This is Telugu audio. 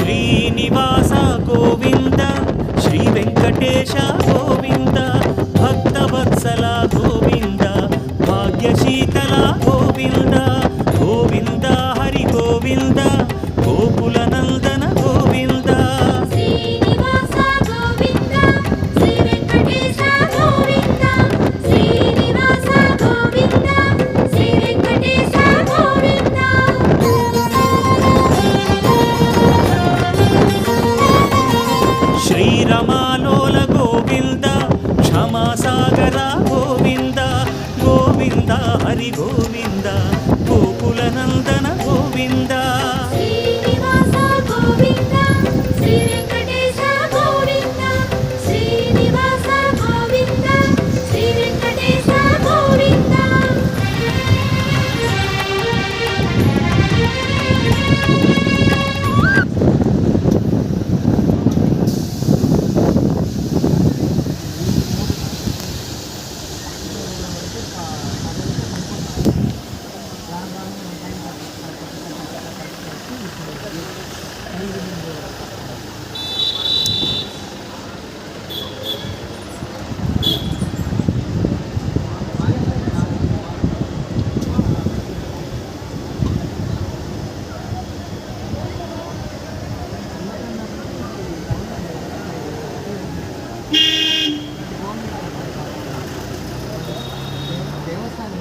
శ్రీనివాస గోవింద శ్రీ వెంకటేశ గోవింద భక్తవత్సల గోవింద భాగ్యశీతల గోవింద గోవింద హరి గోవింద గోకుల నందన గోవింద శ్రీనివాస గోవింద శ్రీ వెంకటేశ గోవింద శ్రీనివాస గోవింద శ్రీ వెంకటేశ గోవింద శ్రీరమాలోల గోవింద క్షమాసాగర గోవింద గోవింద హరి గోవింద గోకుల నందన గోవింద శ్రీనివాస గోవింద శ్రీ వెంకటేశ గోవింద శ్రీనివాస గోవింద శ్రీ వెంకటేశ గోవింద దేవస్థానం